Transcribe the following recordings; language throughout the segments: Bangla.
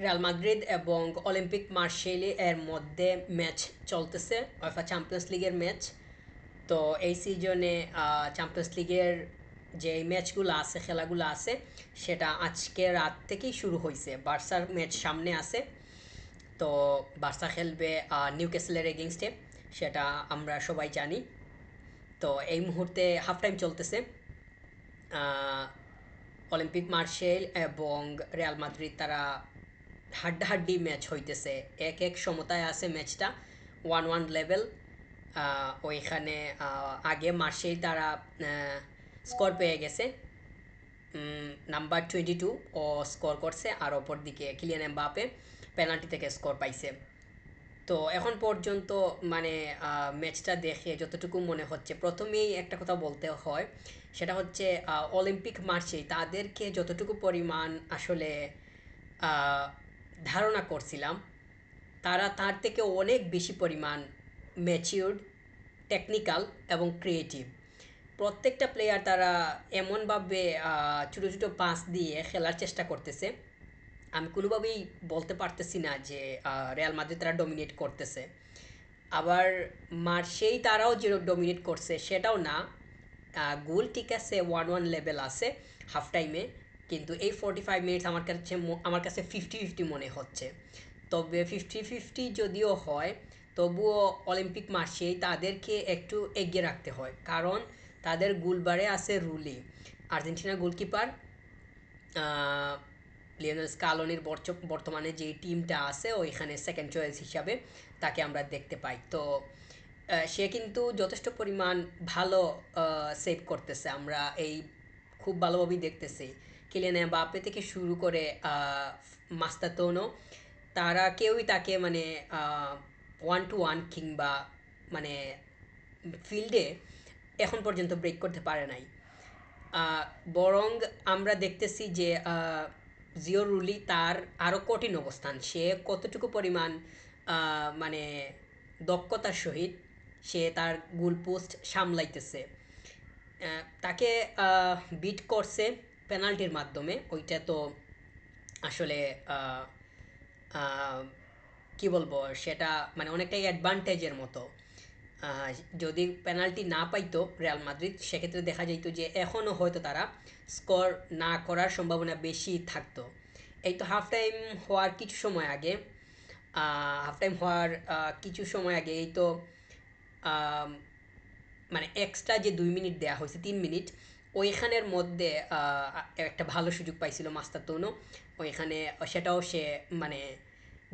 রিয়াল মাদ্রিদ এবং অলিম্পিক মার্সেইলি এর মধ্যে ম্যাচ চলতেছে, উয়েফা চ্যাম্পিয়ন্স লিগের ম্যাচ। তো এই সিজনে চ্যাম্পিয়ন্স লিগের যে ম্যাচগুলো আছে, খেলাগুলো আছে, সেটা আজকে রাত থেকেই শুরু হয়েছে। বার্সার ম্যাচ সামনে আছে। তো বার্সা খেলবে নিউক্যাসলের এগেনস্টে, সেটা আমরা সবাই জানি। তো এই মুহূর্তে হাফ টাইম চলতেছে। আহ, অলিম্পিক মার্সেইল এবং রিয়াল মাদ্রিদ তারা হাড্ডাহাড্ডি ম্যাচ হইতেছে। এক এক সমতায় আছে ম্যাচটা, 1-1 লেভেল। ওইখানে আগে মার্সেই তারা স্কোর পেয়ে গেছে। নাম্বার 22 ও স্কোর করছে, আর অপর দিকে কিলিয়ান এমবাপে পেনাল্টি থেকে স্কোর পাইছে। তো এখন পর্যন্ত মানে ম্যাচটা দেখে যতটুকু মনে হচ্ছে, প্রথমেই একটা কথা বলতে হয়, সেটা হচ্ছে অলিম্পিক মার্চে তাদেরকে যতটুকু পরিমাণ আসলে আহ, ধারণা করছিলাম, তারা তার থেকে অনেক বেশি পরিমাণ ম্যাচিউরড, টেকনিক্যাল এবং ক্রিয়েটিভ। প্রত্যেকটা প্লেয়ার তারা এমনভাবে ছোটো ছোটো পাস দিয়ে খেলার চেষ্টা করতেছে, আমি কোনোভাবেই বলতে পারতেছি না যে রিয়াল মাদ্রিদ তারা ডমিনেট করতেছে। আবার মার্সেই তারাও যে ডমিনেট করছে সেটাও না। গোল ঠিক আছে, 1-1 লেভেল আছে হাফ টাইমে। কিন্তু এই 45 মিনিটস আমার কাছে 50-50 মনে হচ্ছে। তবে 50-50 যদিও হয়, তবুও অলিম্পিক মার্সেই তাদেরকে একটু এগিয়ে রাখতে হয়, কারণ তাদের গোলবারে আছে রুলি, আর্জেন্টিনার গোলকিপার। লিওনেল স্কালোনির বর্তমানে যে টিমটা আছে ওইখানে সেকেন্ড চয়েস হিসাবে তাকে আমরা দেখতে পাই। তো সে কিন্তু যথেষ্ট পরিমাণ ভালো সেভ করতেছে, আমরা এই খুব ভালোভাবেই দেখতেছি। কিলিয়ান এমবাপ্পে থেকে শুরু করে মাস্তাতোনো, তারা কেউই তাকে মানে 1-1 কিংবা মানে ফিল্ডে এখন পর্যন্ত ব্রেক করতে পারে নাই। আহ, বরং আমরা দেখতেছি যে জিও রুলি তার আরও কঠিন অবস্থান, সে কতটুকু পরিমাণ মানে দক্ষতার সহিত সে তার গোল পোস্ট সামলাইতেছে। তাকে বিট করছে পেনাল্টির মাধ্যমে, ওইটা তো আসলে আহ, আহ, কি বলবো, সেটা মানে অনেকটাই অ্যাডভান্টেজের মতো। আহ, যদি পেনাল্টি না পাইতো রিয়াল মাদ্রিদ, সেক্ষেত্রে দেখা যেত যে এখনও হয়তো তারা স্কোর না করার সম্ভাবনা বেশি থাকতো। এই তো হাফ টাইম হওয়ার কিছু সময় আগে, হাফ টাইম হওয়ার কিছু সময় আগে এই তো আম, মানে এক্সট্রা যে 2 মিনিট দেওয়া হয়েছে, 3 মিনিট, ওইখানের মধ্যে একটা ভালো সুযোগ পাইছিল মাস্তাতুনো ওইখানে। সেটাও সে মানে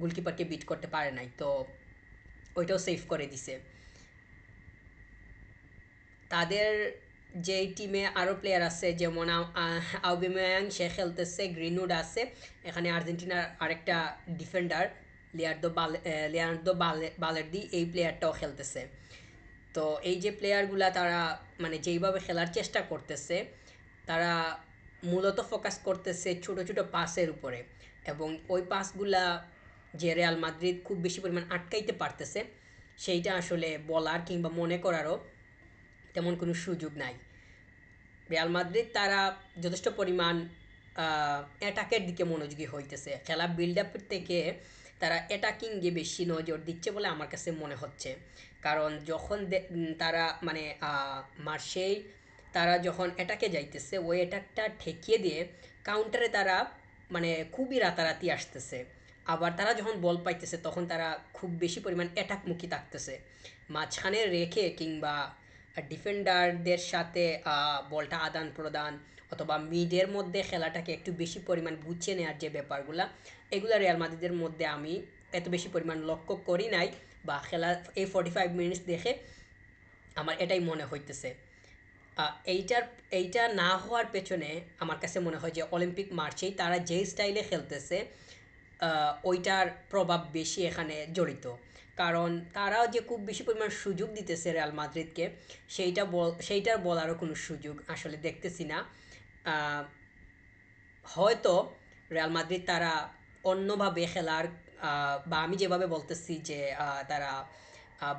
গোলকিপারকে বিট করতে পারে নাই, তো ওইটাও সেভ করে দিছে। তাদের যেই টিমে আরও প্লেয়ার আছে, যেমন আউবেমেয়াং সে খেলতেছে, গ্রিনউড আছে, এখানে আর্জেন্টিনার আরেকটা ডিফেন্ডার লিয়ার্দো বালের্দি, এই প্লেয়ারটাও খেলতেছে। তো এই যে প্লেয়ারগুলা তারা মানে যেইভাবে খেলার চেষ্টা করতেছে, তারা মূলত ফোকাস করতেছে ছোট ছোট পাসের উপরে, এবং ওই পাসগুলা যে রিয়াল মাদ্রিদ খুব বেশি পরিমাণ আটকাইতে পারতেছে, সেইটা আসলে বলার কিংবা মনে করারও তেমন কোনো সুযোগ নাই। রিয়াল মাদ্রিদ তারা যথেষ্ট পরিমাণ অ্যাটাকের দিকে মনোযোগী হইতেছে, খেলা বিল্ড আপের থেকে তারা অ্যাটাকিংয়ে বেশি নজর দিচ্ছে বলে আমার কাছে মনে হচ্ছে। কারণ যখন তারা মানে মার্সেই তারা যখন অ্যাটাকে যাইতেছে, ওই অ্যাটাকটা ঠেকিয়ে দিয়ে কাউন্টারে তারা মানে খুবই রাতারাতি আসতেছে। আবার তারা যখন বল পাইতেছে তখন তারা খুব বেশি পরিমাণ অ্যাটাকমুখী থাকতেছে, মাঝখানে রেখে কিংবা ডিফেন্ডারদের সাথে বলটা আদান প্রদান অথবা মিডের মধ্যে খেলাটাকে একটু বেশি পরিমাণ গুছিয়ে নেওয়ার যে ব্যাপারগুলা, এগুলো রিয়াল মাদ্রিদের মধ্যে আমি এত বেশি পরিমাণ লক্ষ্য করি নাই, বা খেলা এই 45 মিনিটস দেখে আমার এটাই মনে হইতেছে। এইটার এইটা না হওয়ার পেছনে আমার কাছে মনে হয় যে অলিম্পিক মার্চেই তারা যেই স্টাইলে খেলতেছে, ওইটার প্রভাব বেশি এখানে জড়িত। কারণ তারাও যে খুব বেশি পরিমাণ সুযোগ দিতেছে রিয়াল মাদ্রিদকে, সেইটার বলারও কোনো সুযোগ আসলে দেখতেছি না। আহ, হয়তো রিয়াল মাদ্রিদ তারা অন্যভাবে খেলার বা আমি যেভাবে বলতেছি যে তারা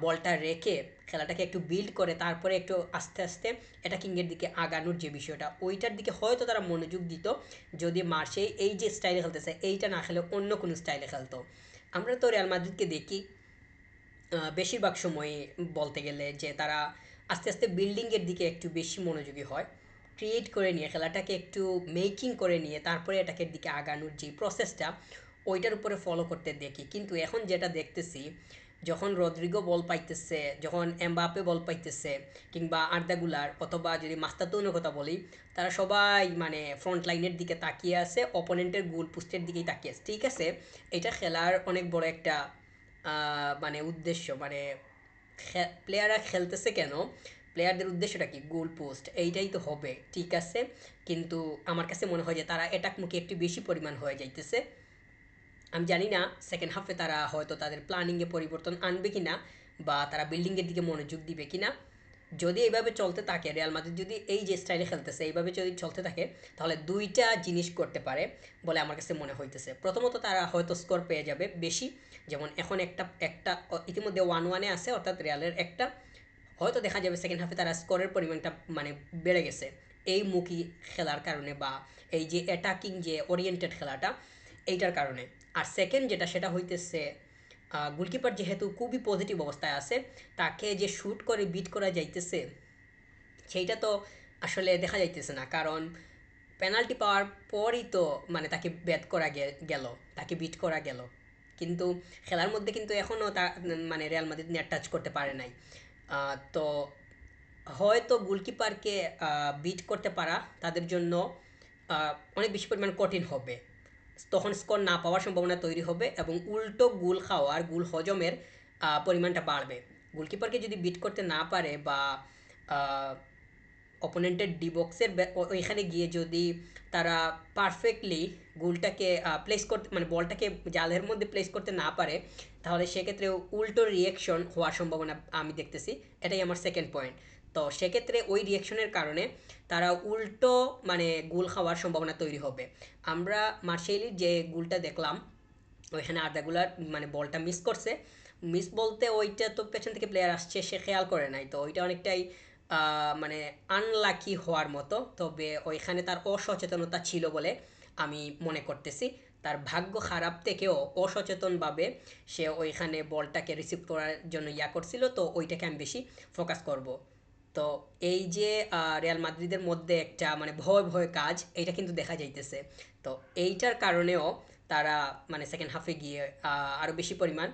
বলটা রেখে খেলাটাকে একটু বিল্ড করে তারপরে একটু আস্তে আস্তে অ্যাটাকিংয়ের দিকে আগানোর যে বিষয়টা, ওইটার দিকে হয়তো তারা মনোযোগ দিত যদি মার্সেই এই যে স্টাইলে খেলতেছে এইটা না খেলে অন্য কোনো স্টাইলে খেলতো। আমরা তো রিয়াল মাদ্রিদকে দেখি বেশিরভাগ সময়ে বলতে গেলে যে তারা আস্তে আস্তে বিল্ডিংয়ের দিকে একটু বেশি মনোযোগী হয়, ক্রিয়েট করে নিয়ে খেলাটাকে একটু মেকিং করে নিয়ে তারপরে এটাকের দিকে আগানোর যে প্রসেসটা ওইটার উপরে ফলো করতে দেখি। কিন্তু এখন যেটা দেখতেছি, যখন রদ্রিগো বল পাইতেছে, যখন এমবাপে বল পাইতেছে, কিংবা আর্দাগুলার অথবা যদি মাস্তাতুনের কথা বলি, তারা সবাই মানে ফ্রন্ট লাইনের দিকে তাকিয়ে আছে, অপোনেন্টের গোল পোস্টের দিকেই তাকিয়ে আছে। ঠিক আছে, এটা খেলার অনেক বড় একটা মানে উদ্দেশ্য, মানে প্লেয়াররা খেলতেছে কেন, প্লেয়ারদের উদ্দেশ্যটা কি, গোল পোস্ট এইটাই তো হবে, ঠিক আছে। কিন্তু আমার কাছে মনে হয় যে তারা অ্যাটাকমুখী একটু বেশি পরিমাণ হয়ে যাইতেছে। আমি জানি না সেকেন্ড হাফে তারা হয়তো তাদের প্ল্যানিংয়ে পরিবর্তন আনবে কিনা বা তারা বিল্ডিংয়ের দিকে মনোযোগ দিবে কিনা। যদি এইভাবে চলতে থাকে, রিয়াল মাদ্রিদ যদি এই যে স্টাইলে খেলতেছে এইভাবে যদি চলতে থাকে, তাহলে দুইটা জিনিস করতে পারে বলে আমার কাছে মনে হইতেছে। প্রথমত তারা হয়তো স্কোর পেয়ে যাবে বেশি, যেমন এখন একটা একটা ইতিমধ্যে 1-1 আছে, অর্থাৎ রিয়ালের একটা, হয়তো দেখা যাবে সেকেন্ড হাফে তারা স্কোরের পরিমাণটা মানে বেড়ে গেছে এই মুখী খেলার কারণে বা এই যে অ্যাটাকিং যে ওরিয়েন্টেড খেলাটা এইটার কারণে। আর সেকেন্ড যেটা সেটা হইতেছে গোলকিপার যেহেতু খুবই পজিটিভ অবস্থায় আছে, তাকে যে শ্যুট করে বিট করা যাইতেছে সেইটা তো আসলে দেখা যাইতেছে না, কারণ পেনাল্টি পাওয়ার পরই তো মানে তাকে ব্যাট করা গেল, তাকে বিট করা গেল। কিন্তু খেলার মধ্যে কিন্তু এখনও তা মানে রিয়াল মাদ্রিদ নেট টাচ করতে পারে নাই। তো হয়তো গোলকিপারকে বিট করতে পারা তাদের জন্য অনেক বেশি পরিমাণ কঠিন হবে, তখন স্কোর না পাওয়ার সম্ভাবনা তৈরি হবে এবং উল্টো গোল খাওয়ার, গোল হজমের পরিমাণটা বাড়বে। গোলকিপারকে যদি বিট করতে না পারে বা অপোনেন্টের ডি বক্সের ওইখানে গিয়ে যদি তারা পারফেক্টলি গোলটাকে প্লেস করতে মানে বলটাকে জালের মধ্যে প্লেস করতে না পারে, তাহলে সেক্ষেত্রে উল্টো রিয়েকশন হওয়ার সম্ভাবনা আমি দেখতেছি। এটাই আমার সেকেন্ড পয়েন্ট। তো সেক্ষেত্রে ওই রিয়েকশনের কারণে তারা উল্টো মানে গোল খাওয়ার সম্ভাবনা তৈরি হবে। আমরা মার্শেইলির যে গোলটা দেখলাম, ওইখানে আর্দাগুলার মানে বলটা মিস করছে, মিস বলতে ওইটা তো পেছন থেকে প্লেয়ার আসছে সে খেয়াল করে নাই, তো ওইটা অনেকটাই মানে আনলাকি হওয়ার মতো। তবে ওইখানে তার অসচেতনতা ছিল বলে আমি মনে করতেছি, তার ভাগ্য খারাপ থেকেও অসচেতনভাবে সে ওইখানে বলটাকে রিসিভ করার জন্য করছিল, তো ওইটাকে আমি বেশি ফোকাস করব। তো এই যে রিয়াল মাদ্রিদের মধ্যে একটা মানে ভয় ভয় কাজ, এইটা কিন্তু দেখা যাইতেছে। তো এইটার কারণেও তারা মানে সেকেন্ড হাফে গিয়ে আরও বেশি পরিমাণ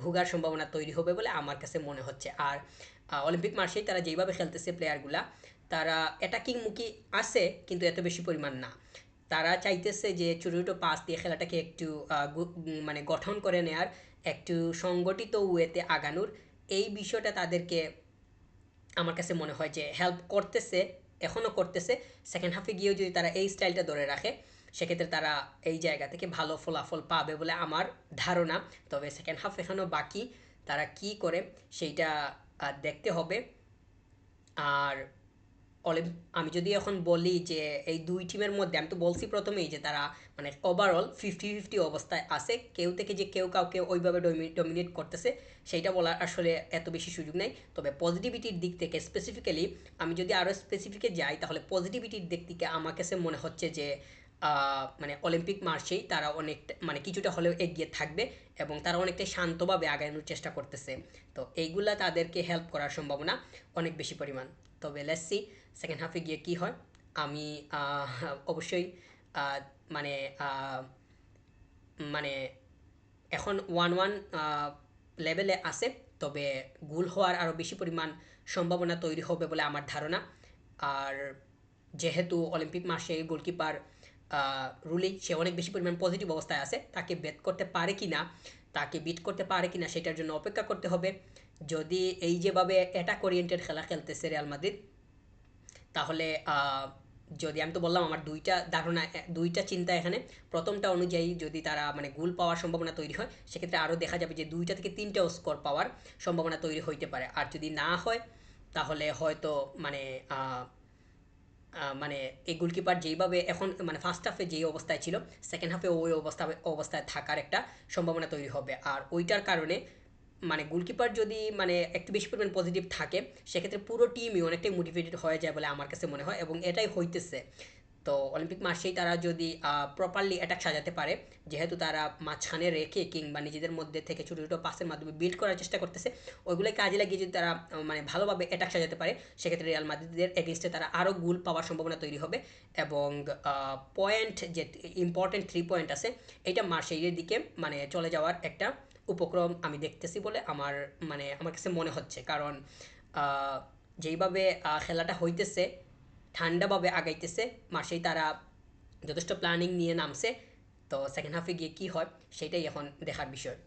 ভোগার সম্ভাবনা তৈরি হবে বলে আমার কাছে মনে হচ্ছে। আর অলিম্পিক মার্সেই তারা যেইভাবে খেলতেছে প্লেয়ারগুলা, তারা অ্যাটাকিংমুখী আছে কিন্তু এত বেশি পরিমাণ না। তারা চাইতেছে যে ছোটো ছোটো পাস দিয়ে খেলাটাকে একটু মানে গঠন করে নেয়ার, একটু সংগঠিত ওয়েতে আগানোর, এই বিষয়টা তাদেরকে আমার কাছে মনে হয় যে হেল্প করতেছে, এখনও করতেছে। সেকেন্ড হাফে গিয়েও যদি তারা এই স্টাইলটা ধরে রাখে, সেক্ষেত্রে তারা এই জায়গা থেকে ভালো ফলাফল পাবে বলে আমার ধারণা। তবে সেকেন্ড হাফ এখনও বাকি, তারা কি করে সেইটা দেখতে হবে। আর আমি যদি এখন বলি যে এই দুই টিমের মধ্যে, আমি তো বলছি প্রথমেই যে তারা মানে ওভারঅল 50-50 অবস্থায় আছে, কেউ থেকে যে কেউ কাউকে ওইভাবে ডমিনেট করতেছে সেইটা বলার আসলে এত বেশি সুযোগ নেই। তবে পজিটিভিটির দিক থেকে স্পেসিফিক্যালি আমি যদি আরও স্পেসিফিকে যাই, তাহলে পজিটিভিটির দিক থেকে আমার কাছে মনে হচ্ছে যে মানে অলিম্পিক মার্চেই তারা অনেকটা মানে কিছুটা হলেও এগিয়ে থাকবে এবং তারা অনেকটাই শান্তভাবে আগানোর চেষ্টা করতেছে। তো এইগুলা তাদেরকে হেল্প করার সম্ভাবনা অনেক বেশি পরিমাণ। তবে লেটস সি সেকেন্ড হাফে গিয়ে কী হয়। আমি অবশ্যই আহ, মানে আহ, মানে এখন 1-1 লেভেলে আছে, তবে গোল হওয়ার আরও বেশি পরিমাণ সম্ভাবনা তৈরি হবে বলে আমার ধারণা। আর যেহেতু অলিম্পিক মাসে গোলকিপার রুলি সে অনেক বেশি পরিমাণ পজিটিভ অবস্থায় আছে, তাকে বেট করতে পারে কি না, তাকে বিট করতে পারে কি না সেটার জন্য অপেক্ষা করতে হবে। যদি এই যেভাবে অ্যাটাক ওরিয়েন্টেড খেলা খেলতেছে রিয়াল মাদ্রিদ, তাহলে যদি আমি তো বললাম আমার দুইটা ধারণা, দুইটা চিন্তা এখানে। প্রথমটা অনুযায়ী যদি তারা মানে গোল পাওয়ার সম্ভাবনা তৈরি হয়, সেক্ষেত্রে আরও দেখা যাবে যে 2টা থেকে 3টাও স্কোর পাওয়ার সম্ভাবনা তৈরি হইতে পারে। আর যদি না হয়, তাহলে হয়তো মানে মানে এই গোলকিপার যেইভাবে এখন মানে ফার্স্ট হাফে যেই অবস্থায় ছিল, সেকেন্ড হাফে ওই অবস্থায় থাকার একটা সম্ভাবনা তৈরি হবে। আর ওইটার কারণে মানে গোলকিপার যদি মানে একটু বেশি পরিমাণ পজিটিভ থাকে সেক্ষেত্রে পুরো টিমই অনেকটাই মোটিভেটেড হয়ে যায় বলে আমার কাছে মনে হয় এবং এটাই হইতেছে। তো অলিম্পিক মার্চেই তারা যদি প্রপারলি অ্যাটাক সাজাতে পারে, যেহেতু তারা মাঝখানে রেখে কিংবা নিজেদের মধ্যে থেকে ছোটো ছোটো পাসের মাধ্যমে বিল্ড করার চেষ্টা করতেছে, ওইগুলোই কাজে লাগিয়ে যদি তারা মানে ভালোভাবে অ্যাটাক সাজাতে পারে সেক্ষেত্রে রিয়াল মাদ্রিদের এগেনস্টে তারা আরও গোল পাওয়ার সম্ভাবনা তৈরি হবে এবং পয়েন্ট যে ইম্পর্টেন্ট 3 পয়েন্ট আছে এটা মার্সেইয়ের দিকে মানে চলে যাওয়ার একটা উপক্রম আমি দেখতেছি বলে আমার মানে আমার কাছে মনে হচ্ছে। কারণ আহ, যেইভাবে খেলাটা হইতেছে ঠান্ডাভাবে আগাইতেছে মার্সেই, তারা যথেষ্ট প্ল্যানিং নিয়ে নামছে। তো সেকেন্ড হাফে গিয়ে কী হয় সেটাই এখন দেখার বিষয়।